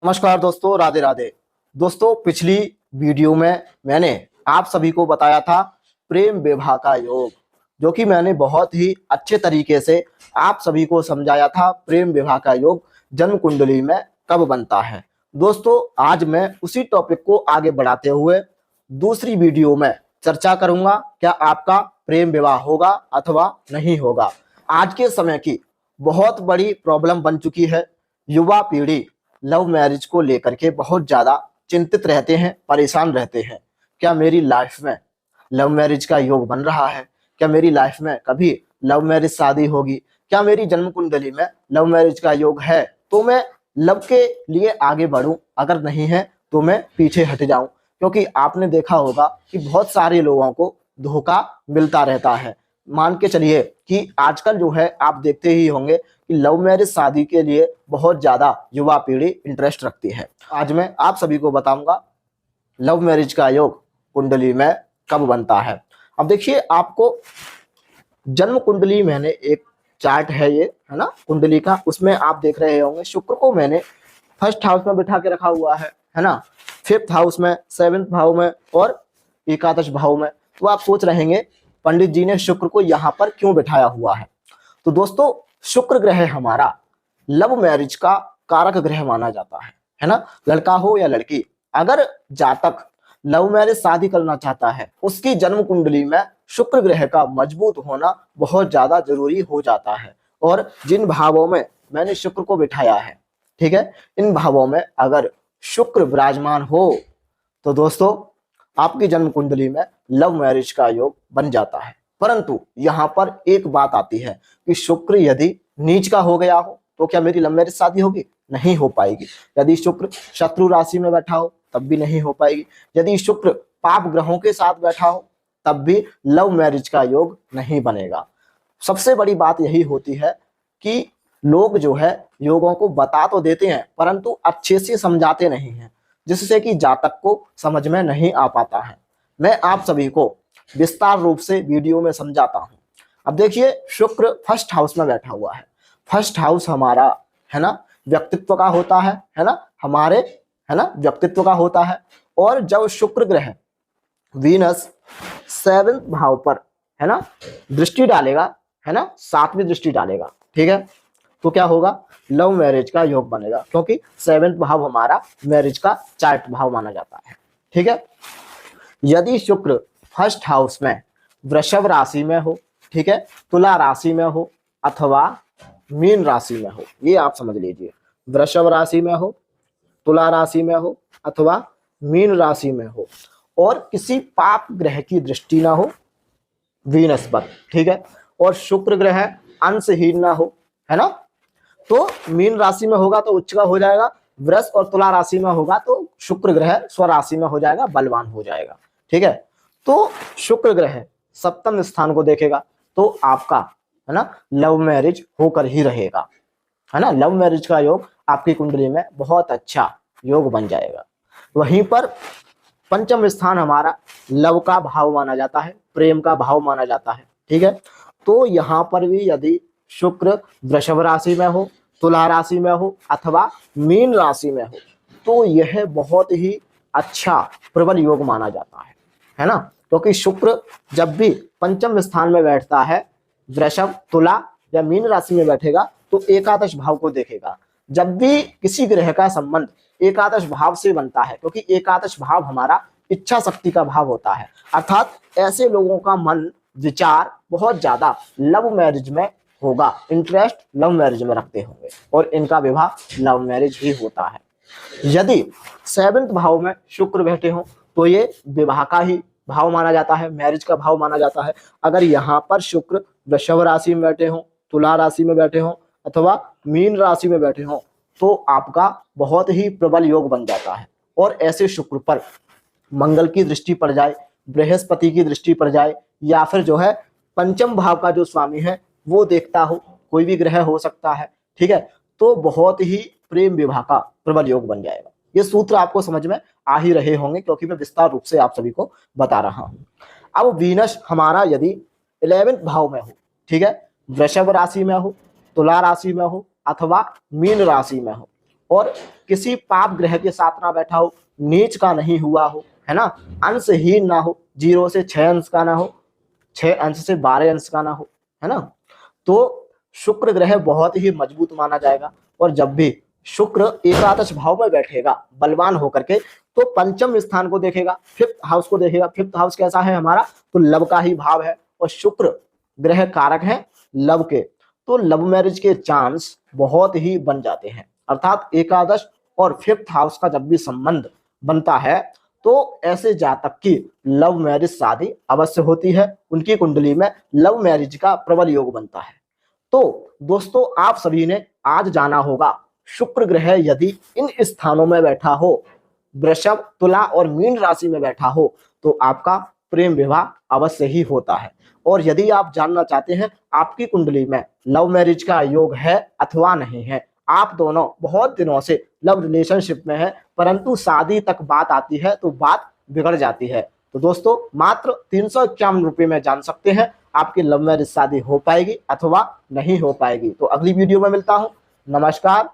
नमस्कार दोस्तों, राधे राधे। दोस्तों, पिछली वीडियो में मैंने आप सभी को बताया था प्रेम विवाह का योग, जो कि मैंने बहुत ही अच्छे तरीके से आप सभी को समझाया था। प्रेम विवाह का योग जन्म कुंडली में कब बनता है। दोस्तों, आज मैं उसी टॉपिक को आगे बढ़ाते हुए दूसरी वीडियो में चर्चा करूंगा, क्या आपका प्रेम विवाह होगा अथवा नहीं होगा। आज के समय की बहुत बड़ी प्रॉब्लम बन चुकी है। युवा पीढ़ी लव मैरिज को लेकर के बहुत ज्यादा चिंतित रहते हैं, परेशान रहते हैं। क्या मेरी लाइफ में लव मैरिज का योग बन रहा है? क्या मेरी लाइफ में कभी लव मैरिज शादी होगी? क्या मेरी जन्म कुंडली में लव मैरिज का योग है तो मैं लव के लिए आगे बढ़ूं, अगर नहीं है तो मैं पीछे हट जाऊं? क्योंकि आपने देखा होगा कि बहुत सारे लोगों को धोखा मिलता रहता है। मान के चलिए कि आजकल जो है आप देखते ही होंगे कि लव मैरिज शादी के लिए बहुत ज्यादा युवा पीढ़ी इंटरेस्ट रखती है। आज मैं आप सभी को बताऊंगा लव मैरिज का योग कुंडली में कब बनता है। अब देखिए, आपको जन्म कुंडली मैंने एक चार्ट है, ये है ना कुंडली का, उसमें आप देख रहे होंगे शुक्र को मैंने फर्स्ट हाउस में बिठा के रखा हुआ है ना, फिफ्थ हाउस में, सेवेंथ भाव में और एकादश भाव में। तो आप सोच रहेंगे पंडित जी ने शुक्र को यहाँ पर क्यों बिठाया हुआ है। तो दोस्तों, शुक्र ग्रह हमारा लव मैरिज का कारक ग्रह माना जाता है ना। लड़का हो या लड़की, अगर जातक लव मैरिज शादी करना चाहता है, उसकी जन्म कुंडली में शुक्र ग्रह का मजबूत होना बहुत ज्यादा जरूरी हो जाता है। और जिन भावों में मैंने शुक्र को बिठाया है, ठीक है, इन भावों में अगर शुक्र विराजमान हो तो दोस्तों आपकी जन्म कुंडली में लव मैरिज का योग बन जाता है। परंतु यहाँ पर एक बात आती है कि शुक्र यदि नीच का हो गया हो तो क्या मेरी लव मैरिज शादी होगी? नहीं हो पाएगी। यदि शुक्र शत्रु राशि में बैठा हो तब भी नहीं हो पाएगी। यदि शुक्र पाप ग्रहों के साथ बैठा हो तब भी लव मैरिज का योग नहीं बनेगा। सबसे बड़ी बात यही होती है कि लोग जो है योगों को बता तो देते हैं परंतु अच्छे से समझाते नहीं हैं, जिससे कि जातक को समझ में नहीं आ पाता है। मैं आप सभी को विस्तार रूप से वीडियो में समझाता हूं। अब देखिए, शुक्र फर्स्ट हाउस में बैठा हुआ है। फर्स्ट हाउस हमारा है ना व्यक्तित्व का होता है ना, हमारे है ना व्यक्तित्व का होता है। और जब शुक्र ग्रह वीनस सेवेंथ भाव पर है ना दृष्टि डालेगा, है ना, सातवीं दृष्टि डालेगा, ठीक है, तो क्या होगा? लव मैरिज का योग बनेगा, क्योंकि सेवेंथ भाव हमारा मैरिज का चार्ट भाव माना जाता है, ठीक है। यदि शुक्र फर्स्ट हाउस में वृषभ राशि में हो, ठीक है, तुला राशि में हो अथवा मीन राशि में हो, ये आप समझ लीजिए, वृषभ राशि में हो, तुला राशि में हो अथवा मीन राशि में हो, और किसी पाप ग्रह की दृष्टि ना हो, वीनस पर, ठीक है, और शुक्र ग्रह अंशहीन ना हो, है ना, तो मीन राशि में होगा तो उच्च का हो जाएगा, वृष और तुला राशि में होगा तो शुक्र ग्रह स्वराशि में हो जाएगा, बलवान हो जाएगा, ठीक है। तो शुक्र ग्रह सप्तम स्थान को देखेगा तो आपका है ना लव मैरिज होकर ही रहेगा, है ना, लव मैरिज का योग आपकी कुंडली में बहुत अच्छा योग बन जाएगा। वहीं पर पंचम स्थान हमारा लव का भाव माना जाता है, प्रेम का भाव माना जाता है, ठीक है। तो यहाँ पर भी यदि शुक्र वृषभ राशि में हो, तुला राशि में हो अथवा मीन राशि में हो तो यह बहुत ही अच्छा प्रबल योग माना जाता है ना, क्योंकि शुक्र जब भी पंचम स्थान में बैठता है, वृषभ, तुला या मीन राशि में बैठेगा तो एकादश भाव को देखेगा। जब भी किसी ग्रह का संबंध एकादश भाव से बनता है, क्योंकि एकादश भाव हमारा इच्छा शक्ति का भाव होता है, अर्थात ऐसे लोगों का मन विचार बहुत ज्यादा लव मैरिज में होगा, इंटरेस्ट लव मैरिज में रखते होंगे और इनका विवाह लव मैरिज ही होता है। यदि सेवेंथ भाव में शुक्र बैठे हो तो ये विवाह का ही भाव माना जाता है, मैरिज का भाव माना जाता है। अगर यहाँ पर शुक्र वृषभ राशि में बैठे हो, तुला राशि में बैठे हो अथवा मीन राशि में बैठे हो तो आपका बहुत ही प्रबल योग बन जाता है। और ऐसे शुक्र पर मंगल की दृष्टि पड़ जाए, बृहस्पति की दृष्टि पड़ जाए, या फिर जो है पंचम भाव का जो स्वामी है वो देखता हो, कोई भी ग्रह हो सकता है, ठीक है, तो बहुत ही प्रेम विवाह का प्रबल योग बन जाएगा। ये सूत्र आपको समझ में आ ही रहे होंगे क्योंकि मैं विस्तार रूप से आप सभी को बता रहा हूं। अब वीनस हमारा यदि 11वें भाव में हो, ठीक है, वृषभ राशि में हो, तुला राशि में हो अथवा मीन राशि में हो, और किसी पाप ग्रह के साथ ना बैठा हो, नीच का नहीं हुआ हो, है ना, अंशहीन ना हो, 0 से 6 अंश का ना हो, 6 अंश से 12 अंश का ना हो, है ना। तो शुक्र ग्रह बहुत ही मजबूत माना जाएगा। और जब भी शुक्र एकादश भाव में बैठेगा बलवान होकर के, तो पंचम स्थान को देखेगा, फिफ्थ हाउस को देखेगा। फिफ्थ हाउस कैसा है हमारा, तो लव का ही भाव है, और शुक्र ग्रह कारक है लव के। तो लव मैरिज के चांस बहुत ही बन जाते हैं। अर्थात एकादश और फिफ्थ हाउस का जब भी संबंध बनता है, तो ऐसे जातक की लव मैरिज शादी अवश्य होती है। उनकी कुंडली में लव मैरिज का प्रबल योग बनता है। तो दोस्तों, आप सभी ने आज जाना होगा, शुक्र ग्रह यदि इन स्थानों में बैठा हो, वृषभ, तुला और मीन राशि में बैठा हो, तो आपका प्रेम विवाह अवश्य ही होता है। और यदि आप जानना चाहते हैं आपकी कुंडली में लव मैरिज का योग है अथवा नहीं है, आप दोनों बहुत दिनों से लव रिलेशनशिप में है, परंतु शादी तक बात आती है तो बात बिगड़ जाती है, तो दोस्तों मात्र 351 रुपये में जान सकते हैं आपकी लव मैरिज शादी हो पाएगी अथवा नहीं हो पाएगी। तो अगली वीडियो में मिलता हूं। नमस्कार।